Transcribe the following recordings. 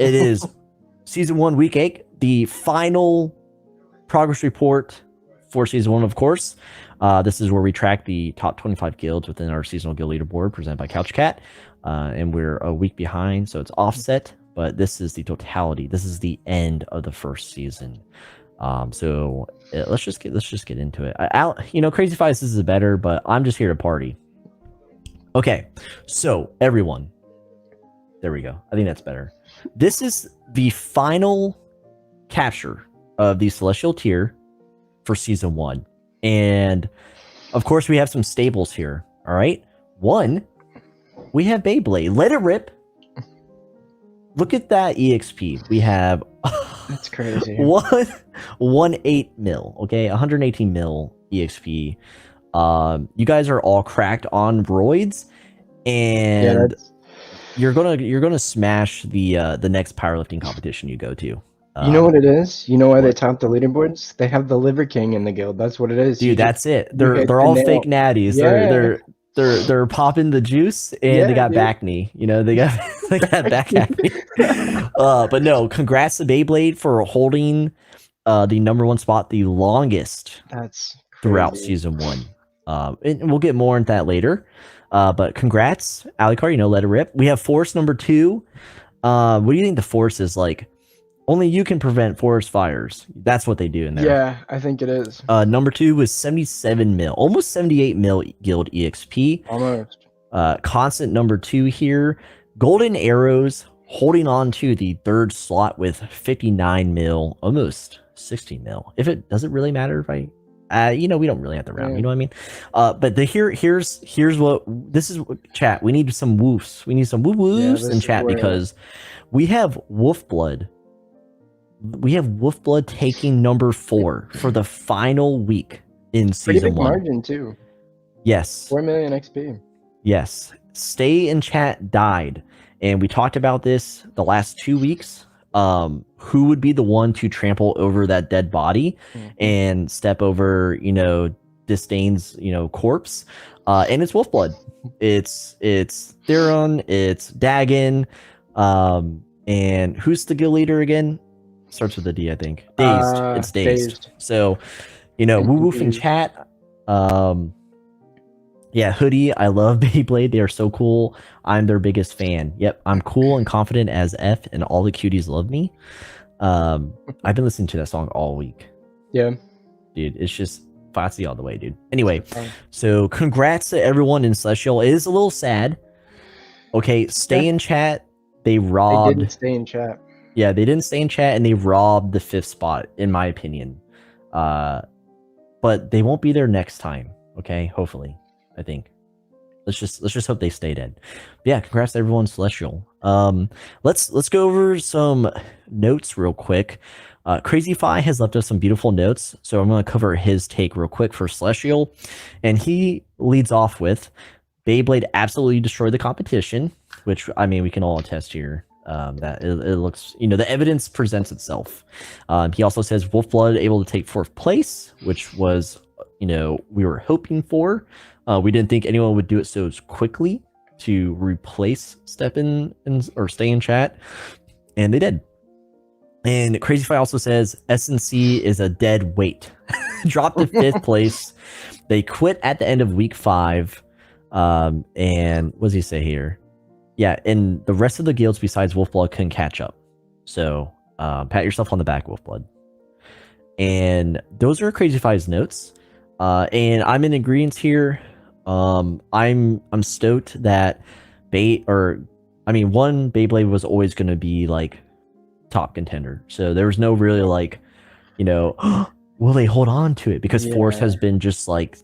It is Season 1, Week 8, the final progress report for Season 1, of course. This is where we track the top 25 guilds within our seasonal guild leaderboard presented by CouchCat. And we're a week behind, so it's offset, but this is the totality. This is the end of the first season. So let's just get into it. Crazy Fights is better, but I'm just here to party. Okay, so everyone, there we go. I think that's better. This is the final capture of the Celestial tier for Season 1. And, of course, we have some staples here, all right? One, we have Beyblade. Let it rip. Look at that EXP. We have... That's crazy. 118 mil, okay? 118 mil EXP. You guys are all cracked on roids, and you're gonna smash the next powerlifting competition you go to. You know what it is? You know why they top the leaderboards? They have the Liver King in the guild. That's what it is. Dude, that's it. They're all fake natties. Yeah. They're popping the juice, and they got back knee. They got back acne. But no, congrats to Beyblade for holding the #1 spot the longest. That's crazy. Throughout Season 1. And we'll get more into that later. But congrats, Alucard, let it rip. We have Force #2. What do you think the Force is like? Only you can prevent forest fires. That's what they do in there. Yeah, I think it is. #2 was 77 mil, almost 78 mil guild EXP. Almost. Constant #2 here. Golden Arrows holding on to the third slot with 59 mil, almost 60 mil. Does it really matter if we don't really have to round, you know what I mean? But here's what this is, chat. We need some woofs. We need some woofs in chat because we have Wolfblood. We have Wolfblood taking #4 for the final week in Season 1. Pretty big margin too. Yes. 4 million XP. Yes. Stay in chat died, and we talked about this the last 2 weeks. Who would be the one to trample over that dead body and step over, Disdain's, corpse? And it's Wolfblood. It's Theron, it's Dagon, and who's the guild leader again? Starts with a D, I think. Dazed. It's Dazed. So, woo woof in chat. Yeah, Hoodie, I love Beyblade. They are so cool. I'm their biggest fan. Yep, I'm cool and confident as F, and all the cuties love me. I've been listening to that song all week. Yeah. Dude, it's just Foxy all the way, dude. Anyway, so congrats to everyone in Celestial. It is a little sad. Okay, stay in chat. They didn't stay in chat. Yeah, they didn't stay in chat, and they robbed the 5th spot, in my opinion. But they won't be there next time. Okay, hopefully. I think. Let's just hope they stay dead. But yeah, congrats to everyone Celestial. Let's go over some notes real quick. Crazy Fi has left us some beautiful notes, so I'm going to cover his take real quick for Celestial, and he leads off with Beyblade absolutely destroyed the competition, which we can all attest here. That it looks, the evidence presents itself. He also says Wolfblood able to take 4th place, which was, we were hoping for. We didn't think anyone would do it so quickly to replace Step in or Stay in chat, and they did. And Crazy Fi also says SNC is a dead weight. Dropped to 5th place. They quit at the end of week 5. And what does he say here? Yeah, and the rest of the guilds besides Wolfblood couldn't catch up. So pat yourself on the back, Wolfblood. And those are Crazy Fi's notes. And I'm in agreement here. I'm stoked that Beyblade was always going to be like top contender. So there was no really will they hold on to it? Because Force has been just like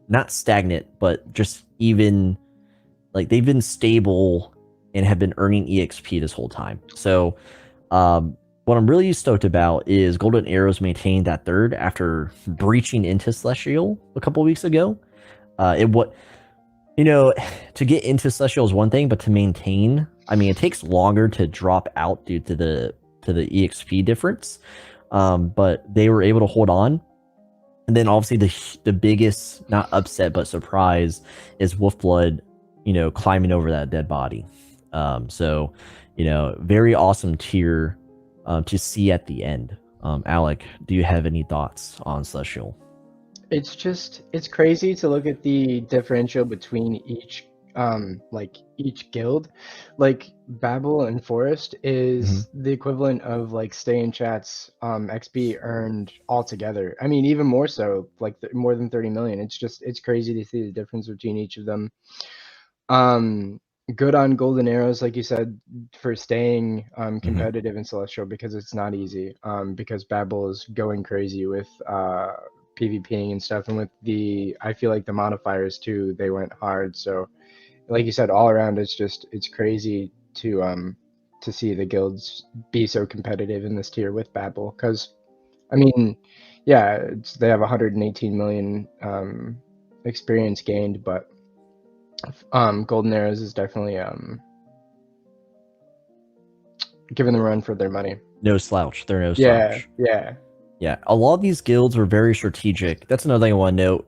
not stagnant, but just even like they've been stable and have been earning EXP this whole time. So what I'm really stoked about is Golden Arrows maintained that 3rd after breaching into Celestial a couple weeks ago. To get into Celestial is one thing, but to maintain, it takes longer to drop out due to the EXP difference. But they were able to hold on. And then obviously the biggest, not upset, but surprise is Wolfblood, climbing over that dead body. So very awesome tier to see at the end. Alec, do you have any thoughts on Celestial? It's crazy to look at the differential between each guild. Like Babel and Forest is the equivalent of like Stay in Chat's XP earned altogether. I mean, even more so, like more than 30 million. It's crazy to see the difference between each of them. Good on Golden Arrows, like you said, for staying competitive in Celestial, because it's not easy. Because Babel is going crazy with PvPing and stuff, and with I feel like the modifiers too, they went hard. So, like you said, all around, it's crazy to see the guilds be so competitive in this tier with Babel. Because, I mean, yeah, they have 118 million experience gained, but Golden Arrows is definitely giving them a run for their money. No slouch. They're no slouch. Yeah. A lot of these guilds are very strategic. That's another thing I want to note.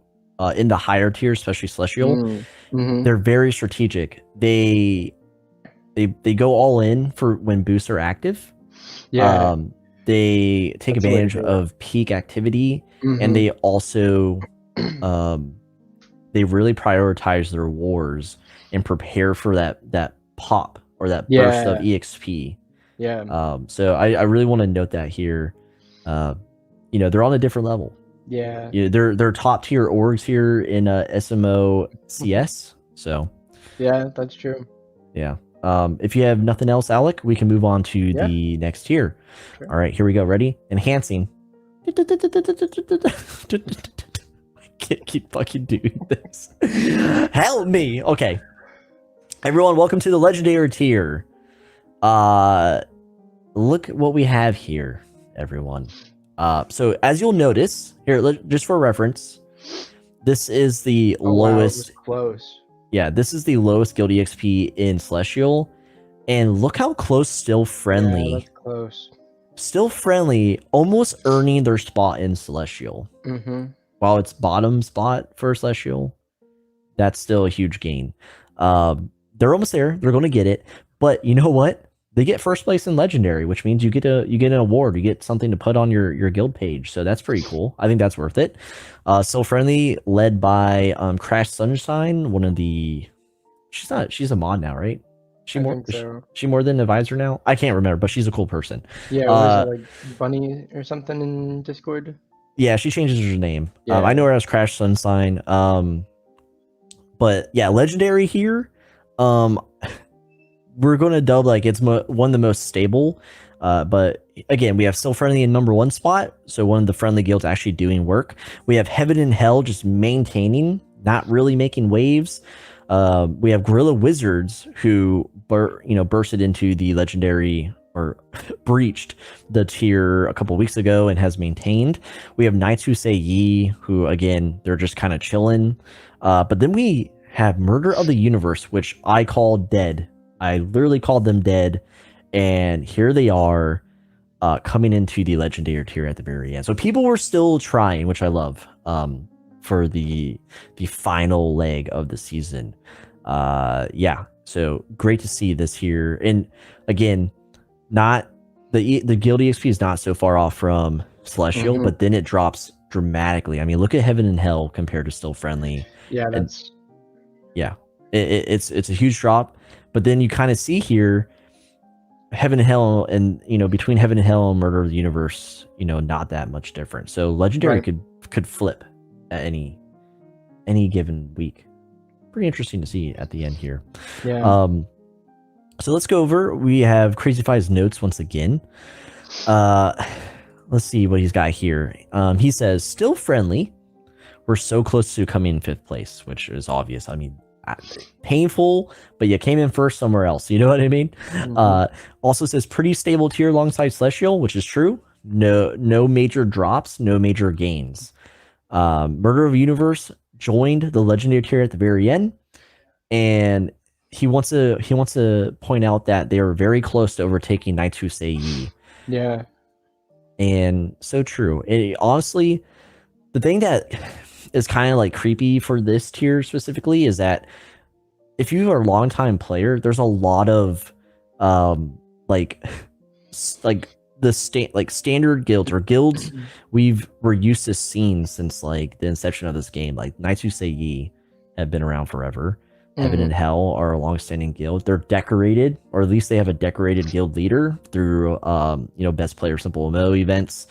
In the higher tier, especially Celestial, they're very strategic. They go all in for when boosts are active. Yeah. They take advantage of peak activity, and they also they really prioritize their wars and prepare for that pop or that burst of EXP. Yeah. So I really want to note that here. They're on a different level. Yeah. They're top tier orgs here in SMO CS. So yeah, that's true. Yeah. If you have nothing else, Alec, we can move on to the next tier. Sure. All right, here we go. Ready? Enhancing. I can't keep fucking doing this. Help me. Okay. Everyone, welcome to the legendary tier. Look what we have here, everyone. So as you'll notice here, just for reference, this is the lowest. Wow, close. Yeah, this is the lowest guild EXP in Celestial, and look how close Still Friendly. Yeah, that's close. Still Friendly, almost earning their spot in Celestial. While it's bottom spot for Celestial, that's still a huge gain. They're almost there. They're going to get it, but you know what? They get first place in Legendary, which means you get an award. You get something to put on your guild page. So that's pretty cool. I think that's worth it. Still Friendly, led by Crash Sunshine, one of the. She's a mod now, right? She more than advisor now? I can't remember, but she's a cool person. Yeah, was it like Bunny or something in Discord? Yeah, she changes her name. Yeah. I know her as Crash Sunshine. But yeah, Legendary here. We're going to dub like it's one of the most stable. But again, we have Still Friendly in #1 spot. So one of the friendly guilds actually doing work. We have Heaven and Hell just maintaining, not really making waves. We have Gorilla Wizards who bursted into the legendary or breached the tier a couple weeks ago and has maintained. We have Knights Who Say Ye, who again, they're just kind of chilling. But then we have Murder of the Universe, which I call dead. I literally called them dead, and here they are coming into the legendary tier at the very end. So people were still trying, which I love, for the final leg of the season. Yeah, so great to see this here. And again, not the guild EXP is not so far off from Celestial, but then it drops dramatically. I mean, look at Heaven and Hell compared to Still Friendly. Yeah, that's it's a huge drop. But then you kind of see here Heaven and Hell, and between Heaven and Hell and Murder of the Universe, not that much different. So Legendary could flip at any given week. Pretty interesting to see at the end here. Yeah. So let's go over. We have Crazyfy's notes once again. Let's see what he's got here. He says, "Still Friendly. We're so close to coming in 5th place," which is obvious. I mean, painful, but you came in first somewhere else. You know what I mean? Also says pretty stable tier alongside Celestial, which is true. No major drops, no major gains. Murder of Universe joined the legendary tier at the very end, and he wants to point out that they are very close to overtaking Knights Who Say Ye. Yeah, and so true. Honestly, the thing that is kind of like creepy for this tier specifically is that if you are a longtime player, there's a lot of like like the standard guilds or guilds we're used to seeing since like the inception of this game. Like Knights Who Say Ye have been around forever. Heaven and Hell are a long-standing guild. They're decorated, or at least they have a decorated guild leader through best player SimpleMMO events.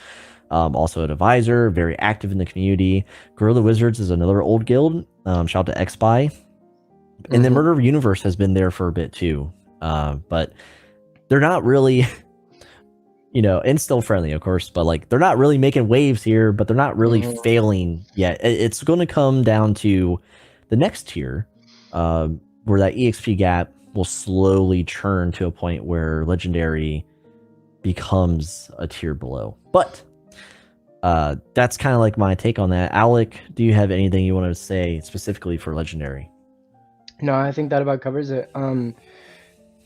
Also an advisor, very active in the community. Guerrilla Wizards is another old guild. Shout out to XBuy. And then Murder Universe has been there for a bit too. But they're not really, and still friendly, of course, but like they're not really making waves here, but they're not really failing yet. It's going to come down to the next tier, where that EXP gap will slowly churn to a point where Legendary becomes a tier below. But that's kind of like my take on that. Alec, do you have anything you want to say specifically for Legendary? No, I think that about covers it.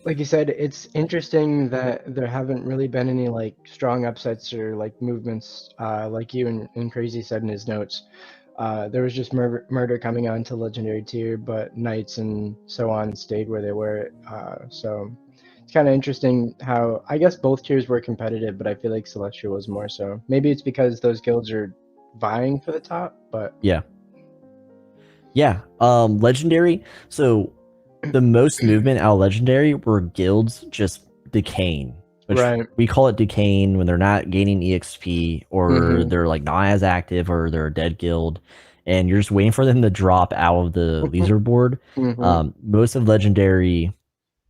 Like you said, it's interesting that there haven't really been any like strong upsets or like movements, like you and Crazy said in his notes. There was just murder coming on to Legendary tier, but Knights and so on stayed where they were. So it's kind of interesting how I guess both tiers were competitive, but I feel like Celestial was more so. Maybe it's because those guilds are vying for the top, but yeah. Legendary. So the most movement out of Legendary were guilds just decaying, which we call it decaying when they're not gaining EXP or they're like not as active or they're a dead guild, and you're just waiting for them to drop out of the leaderboard. Most of Legendary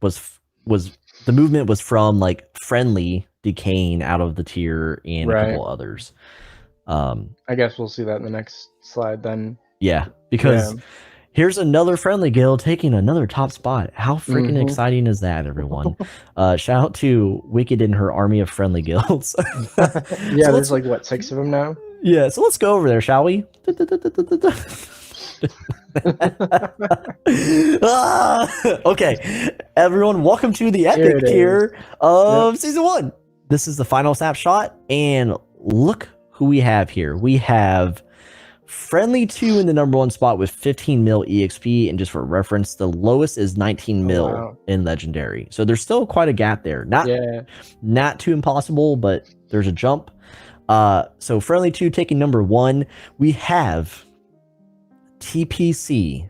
was the movement was from like friendly decaying out of the tier and a couple others. I guess we'll see that in the next slide then. Yeah, because here's another friendly guild taking another top spot. How freaking exciting is that, everyone? Shout out to Wicked and her army of friendly guilds. Yeah, there's like, what, 6 of them now? Yeah, so let's go over there, shall we? Okay, everyone, welcome to the epic tier of Season 1. This is the final snapshot, and look who we have here. We have Friendly 2 in the #1 spot with 15 mil EXP, and just for reference, the lowest is 19 mil in Legendary. So there's still quite a gap there. Not too impossible, but there's a jump. So Friendly 2 taking #1. We have TPC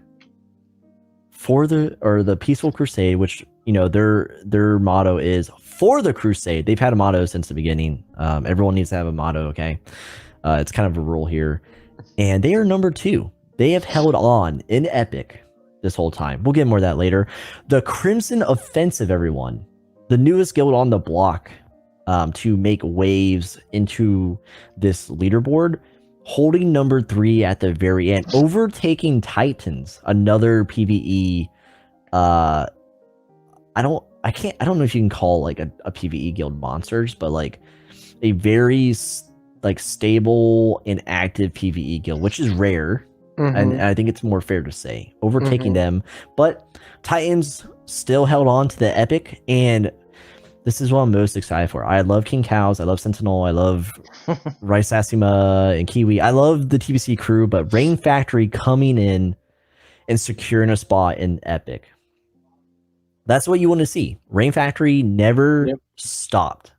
for the Peaceful Crusade, which their motto is for the Crusade. They've had a motto since the beginning. Everyone needs to have a motto, okay? It's kind of a rule here. And they are #2. They have held on in Epic this whole time. We'll get more of that later. The Crimson Offensive, everyone. The newest guild on the block to make waves into this leaderboard. Holding #3 at the very end. Overtaking Titans. Another PvE. I don't know if you can call like a PvE guild monsters, but like a very stable and active PvE guild, which is rare, and I think it's more fair to say overtaking them. But Titans still held on to the Epic, and this is what I'm most excited for. I love King Cows, I love Sentinel, I love Rice Asima and Kiwi. I love the TBC crew, but Rain Factory coming in and securing a spot in Epic. That's what you want to see. Rain Factory never stopped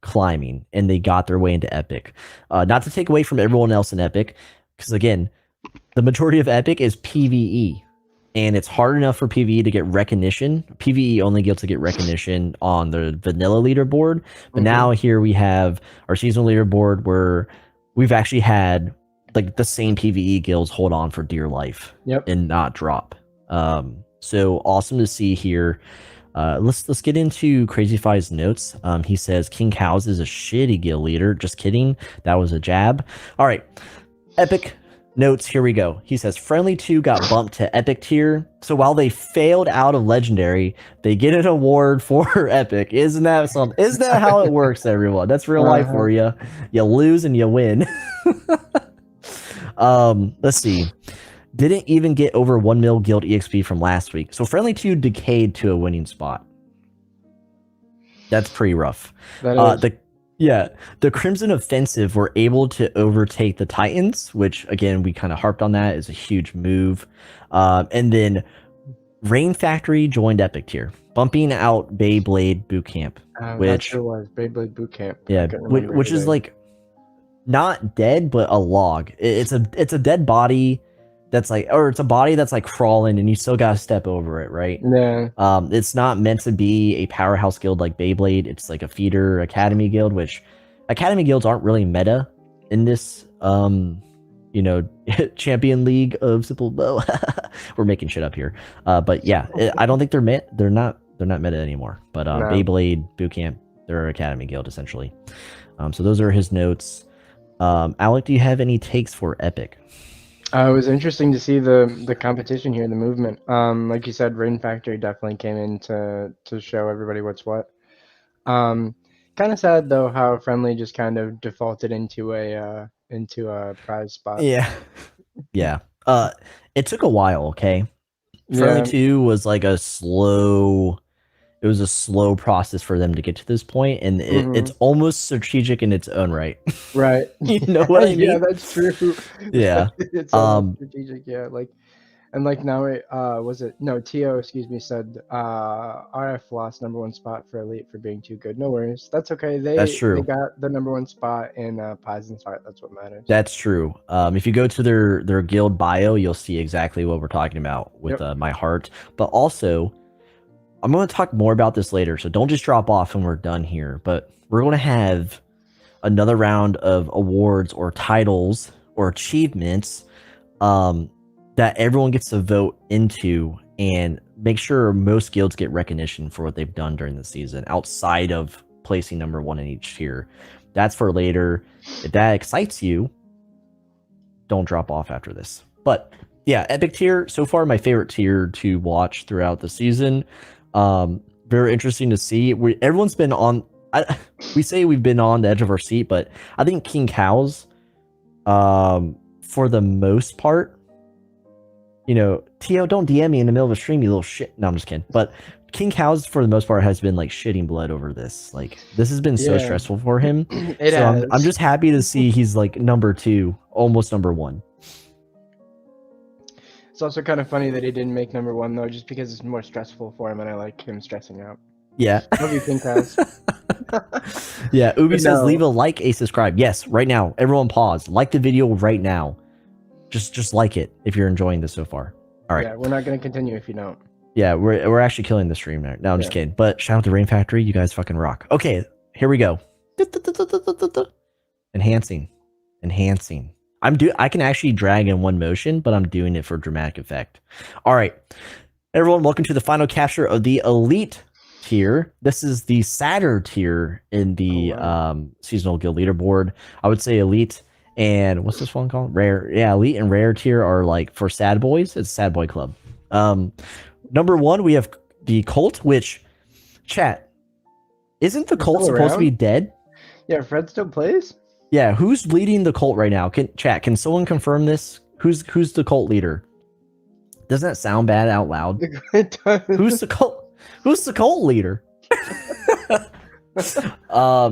climbing, and they got their way into Epic. Not to take away from everyone else in Epic, because again, the majority of Epic is PvE, and it's hard enough for PvE to get recognition. PvE only gets to get recognition on the vanilla leaderboard, but now here we have our seasonal leaderboard where we've actually had like the same PvE guilds hold on for dear life and not drop. So awesome to see here. Let's get into Crazyfy's notes. He says King Cows is a shitty guild leader. Just kidding. That was a jab. All right. Epic notes. Here we go. He says Friendly 2 got bumped to Epic tier. So while they failed out of Legendary, they get an award for Epic. Isn't that something? Isn't that how it works, everyone? That's real life for you. You lose and you win. Let's see. Didn't even get over 1 mil guild EXP from last week. So Friendly 2 decayed to a winning spot. That's pretty rough. That is. The Crimson Offensive were able to overtake the Titans, which again, we kind of harped on that, is a huge move. And then Rain Factory joined Epic Tier, bumping out Beyblade Bootcamp, That which sure was Beyblade Bootcamp. I yeah, couldn't remember which who is they- like not dead, but a log. It's a dead body that's like, or it's a body that's like crawling, and you still gotta step over it, right? Yeah. It's not meant to be a powerhouse guild like Beyblade. It's like a feeder academy guild, which academy guilds aren't really meta in this champion league of SimpleMMO. We're making shit up here. But yeah, I don't think they're not meta anymore. But No. Beyblade Bootcamp, they're an academy guild essentially. So those are his notes. Alec, do you have any takes for Epic? It was interesting to see the competition here, the movement. Like you said, Rain Factory definitely came in to show everybody what's what. Kind of sad though how Friendly just kind of defaulted into a prize spot. Yeah. Yeah. It took a while, okay? Friendly Yeah. 2 was like a slow process for them to get to this point, and it's almost strategic in its own right. Right. You know what I mean? Yeah, that's true. Yeah. It's almost strategic, yeah. Like now it was it no To, excuse me, said RF lost #1 spot for Elite for being too good. No worries. That's okay. That's true. They got the #1 spot in Paisen's heart. That's what matters. That's true. If you go to their guild bio, you'll see exactly what we're talking about with my heart. But also, I'm going to talk more about this later, so don't just drop off when we're done here. But we're going to have another round of awards or titles or achievements that everyone gets to vote into and make sure most guilds get recognition for what they've done during the season outside of placing #1 in each tier. That's for later. If that excites you, don't drop off after this. But yeah, Epic tier, so far my favorite tier to watch throughout the season. Very interesting to see. Everyone's been on, we say we've been on the edge of our seat, but I think King Cows, for the most part, Tio, don't DM me in the middle of a stream, you little shit. No, I'm just kidding. But King Cows, for the most part, has been like shitting blood over this. Like, this has been so stressful for him. I'm just happy to see he's like #2, almost #1. It's also kind of funny that he didn't make #1 though, just because it's more stressful for him, and I like him stressing out. Yeah. Love you, King Cows. Yeah, Ubi says leave a like, a subscribe. Yes, right now. Everyone pause. Like the video right now. Just like it if you're enjoying this so far. All right. Yeah, we're not going to continue if you don't. Yeah, we're actually killing the stream now. No, I'm just kidding. But shout out to Rain Factory. You guys fucking rock. Okay, here we go. Enhancing. I can actually drag in one motion, but I'm doing it for dramatic effect. All right. Everyone, welcome to the final capture of the Elite tier. This is the sadder tier in the seasonal guild leaderboard. I would say Elite and what's this one called? Rare. Yeah, Elite and Rare tier are like for sad boys. It's Sad Boy Club. #1, we have the Cult, which, chat, isn't the Cult supposed to be dead? Yeah, Fred still plays? Yeah, who's leading the Cult right now? Can someone confirm this? Who's the Cult leader? Doesn't that sound bad out loud? Who's the Cult leader?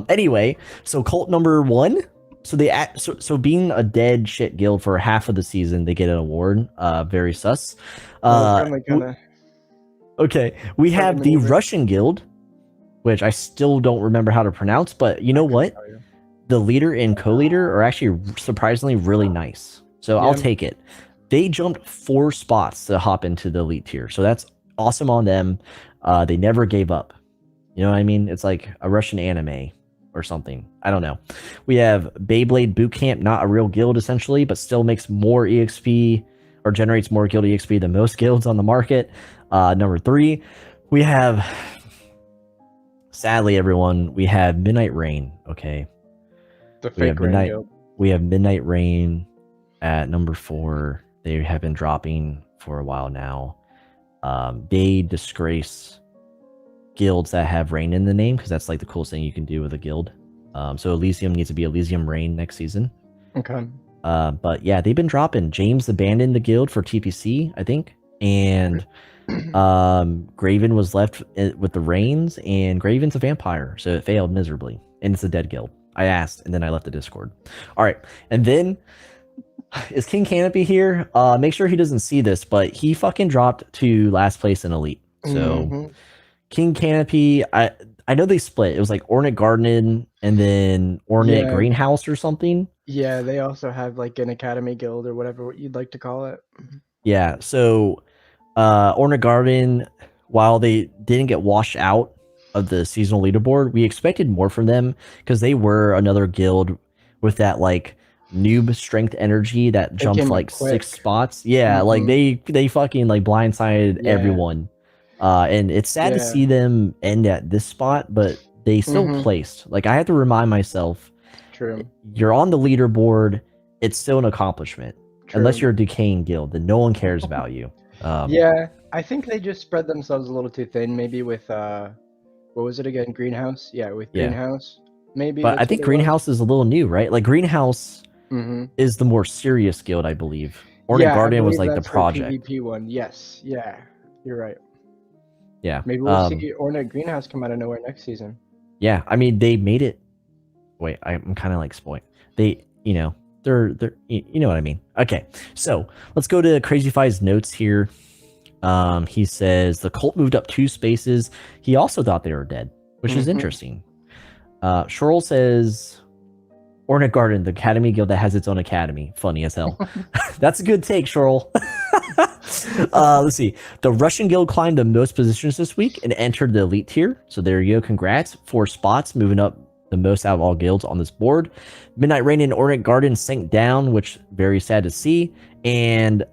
Anyway, so Cult #1. So being a dead shit guild for half of the season, they get an award. Very sus. Okay, we have the Russian guild, which I still don't remember how to pronounce, but you know what? The leader and co-leader are actually surprisingly really nice. So I'll take it. They jumped 4 spots to hop into the Elite tier. So that's awesome on them. They never gave up. You know what I mean? It's like a Russian anime or something. I don't know. We have Beyblade Bootcamp, not a real guild essentially, but still makes more EXP or generates more guild EXP than most guilds on the market. #3, we have, sadly everyone, we have Midnight Rain. Okay. The fake Rain guild. We have Midnight Rain at #4. They have been dropping for a while now. They disgrace guilds that have Rain in the name because that's like the coolest thing you can do with a guild. So Elysium needs to be Elysium Rain next season. Okay. But yeah, they've been dropping. James abandoned the guild for TPC, I think, and Graven was left with the reins, and Graven's a vampire, so it failed miserably, and it's a dead guild. I asked, and then I left the Discord. All right, and then is King Canopy here? Make sure he doesn't see this, but he fucking dropped to last place in Elite. So Mhm. King Canopy, I know they split. It was like Ornate Garden and then Ornate Yeah. Greenhouse or something. Yeah, they also have like an academy guild or whatever you'd like to call it. Yeah. So Ornate Garden, while they didn't get washed out of the seasonal leaderboard, we expected more from them because they were another guild with that like noob strength energy that They jumped came up like quick. 6 spots. Yeah, like Mhm. they fucking like blindsided Yeah. everyone. And it's sad to Yeah. see them end at this spot, but they still Mhm. placed. Like I have to remind myself, True. you're on the leaderboard, it's still an accomplishment. Unless True. you're a decaying guild, then no one cares about you. Yeah, I think they just spread themselves a little too thin, maybe with what was it again? Greenhouse? Yeah, with Yeah. Greenhouse. Maybe But I that's what think it was. Greenhouse is a little new, right? Like Greenhouse Mm-hmm. is the more serious guild, I believe. Ornate Yeah, I Guardian was believe like the that's the project. PvP one. Yes, yeah, you're right. Yeah. Maybe we'll see Ornate Greenhouse come out of nowhere next season. Yeah. I mean, they made it. Wait, I'm kind of like spoiling. They, they're you know what I mean. Okay, so let's go to Crazy Fi's notes here. He says the cult moved up 2 spaces. He also thought they were dead, which is Mhm. interesting. Shorl says Ornate Garden, the academy guild that has its own academy. Funny as hell. That's a good take, Shorl. Let's see. The Russian guild climbed the most positions this week and entered the elite tier. So there you go. Congrats. 4 spots, moving up the most out of all guilds on this board. Midnight Rain and Ornate Garden sank down, which very sad to see. And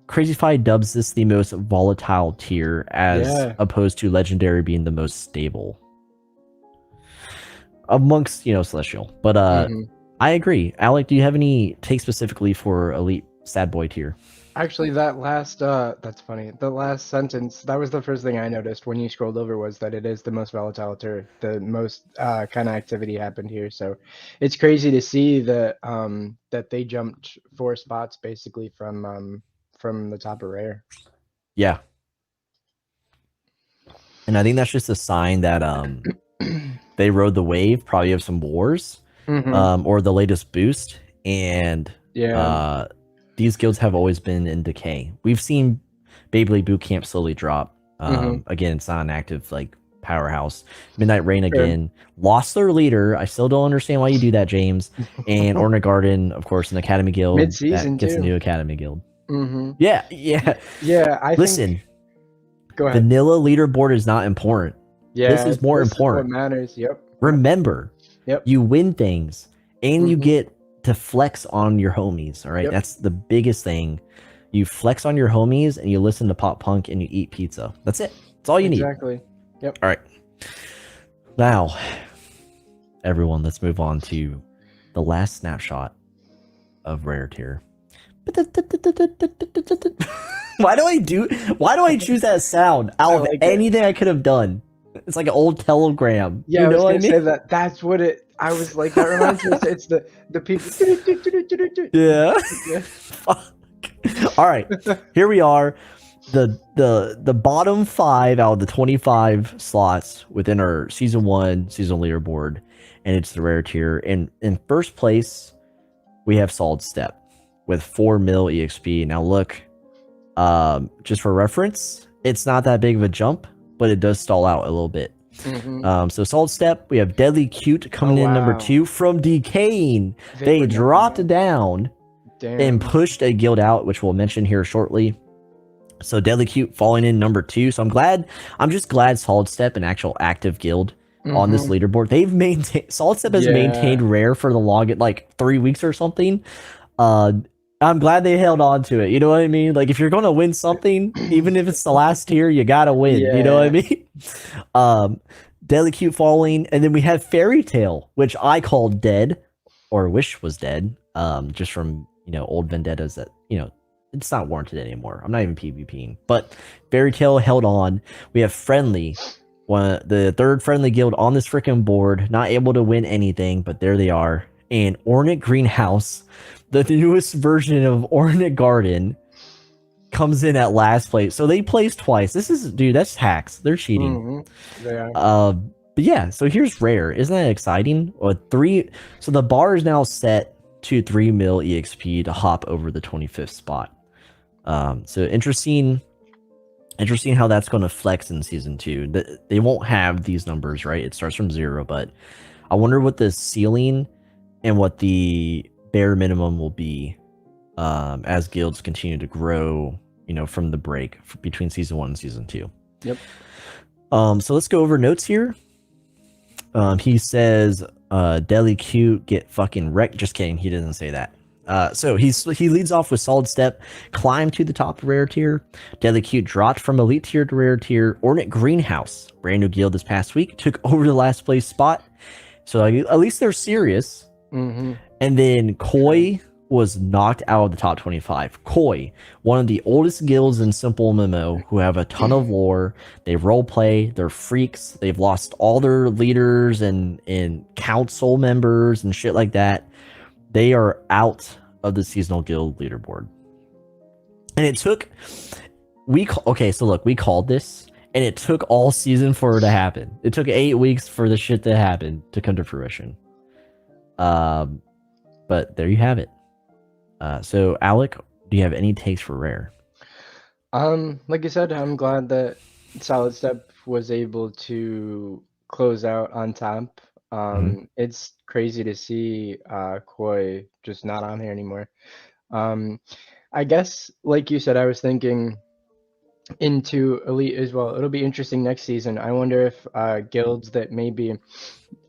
Crazy Fi dubs this the most volatile tier as opposed to Legendary being the most stable amongst, Celestial. But I agree. Alec, do you have any take specifically for Elite Sad Boy tier? Actually, that last that's funny. The last sentence, that was the first thing I noticed when you scrolled over, was that it is the most volatile tier. The most kind of activity happened here. So it's crazy to see that that they jumped 4 spots basically from the top of rare. Yeah. And I think that's just a sign that they rode the wave probably of some wars or the latest boost. And Yeah. these guilds have always been in decay. We've seen Beyblade Bootcamp slowly drop. Again, it's not an active like powerhouse. Midnight Rain again lost their leader. I still don't understand why you do that, James. And Ornate Garden, of course, an academy guild Mid-season that gets too. a new academy guild. Yeah. I Listen. think... Go ahead. Vanilla leaderboard is not important. Yeah, this is more important. Is what matters. Yep. Remember, you win things and you get to flex on your homies. All right, that's the biggest thing. You flex on your homies and you listen to pop punk and you eat pizza. That's it. That's all you need. Exactly. Yep. All right. Now, everyone, let's move on to the last snapshot of rare tier. Why do I choose that sound out of anything I could have done? It's like an old telegram. Yeah, you know I was gonna say that. That's what it. I was like, that reminds me. It's the people. Yeah. Fuck. All right, here we are. The bottom 5 out of the 25 slots within our season 1 season leaderboard, and it's the rare tier. And in first place, we have Solid Step with 4 mil EXP. Now look, just for reference, it's not that big of a jump, but it does stall out a little bit. So Solid Step, we have Deadly Cute coming in number 2 from Decaying. They dropped down and pushed a guild out, which we'll mention here shortly. So Deadly Cute falling in number 2. So I'm just glad Solid Step, an actual active guild on this leaderboard. They've maintained, Solid Step has maintained rare for the longest, like 3 weeks or something. I'm glad they held on to it. You know what I mean? Like, if you're going to win something, even if it's the last tier, you got to win. You know what I mean? Deadly Cute falling. And then we have Fairy Tale, which I called dead or wish was dead. Just from, old vendettas that, it's not warranted anymore. I'm not even PvPing. But Fairy Tale held on. We have Friendly, the 3rd friendly guild on this freaking board, not able to win anything, but there they are. And Ornate Greenhouse, the newest version of Ornate Garden, comes in at last place. So they placed twice. That's hacks. They're cheating. They are. But yeah, so here's rare. Isn't that exciting? So the bar is now set to 3 mil EXP to hop over the 25th spot. So interesting how that's going to flex in season 2. They won't have these numbers, right? It starts from 0, but I wonder what the ceiling and what the bare minimum will be as guilds continue to grow, from the break between season 1 and season 2. Yep. So let's go over notes here. He says, Deli Cute get fucking wrecked. Just kidding. He didn't say that. So he leads off with Solid Step, climb to the top rare tier. Deli Cute dropped from elite tier to rare tier. Ornate Greenhouse, brand new guild this past week, took over the last place spot. So at least they're serious. Mm-hmm. And then Koi was knocked out of the top 25. Koi, one of the oldest guilds in SimpleMMO, who have a ton of lore. They roleplay. They're freaks. They've lost all their leaders and council members and shit like that. They are out of the seasonal guild leaderboard. And it took we called this, and it took all season for it to happen. It took 8 weeks for the shit to happen to come to fruition. But there you have it. So Alec, do you have any takes for rare? Like you said, I'm glad that Solid Step was able to close out on top. It's crazy to see Koi just not on here anymore. I guess, like you said, I was thinking into Elite as well. It'll be interesting next season. I wonder if guilds that maybe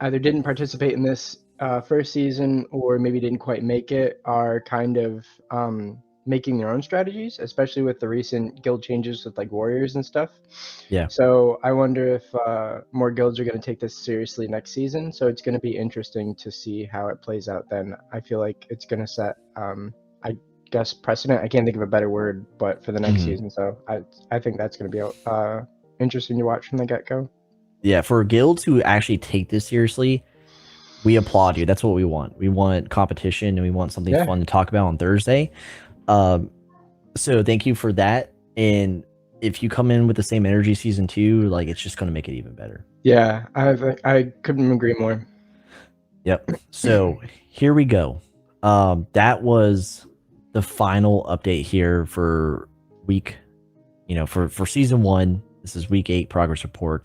either didn't participate in this first season or maybe didn't quite make it are kind of making their own strategies, especially with the recent guild changes with like warriors and stuff. Yeah. So I wonder if more guilds are going to take this seriously next season. So it's going to be interesting to see how it plays out then. I feel like it's going to set, I guess, precedent. I can't think of a better word, but for the next season. So I think that's going to be interesting to watch from the get-go. Yeah, for guilds who actually take this seriously, we applaud you. That's what we want. We want competition, and we want something fun to talk about on Thursday. So thank you for that. And if you come in with the same energy season 2, like, it's just going to make it even better. Yeah, I couldn't agree more. Yep. So here we go. That was the final update here for week, for season 1. This is week 8 progress report.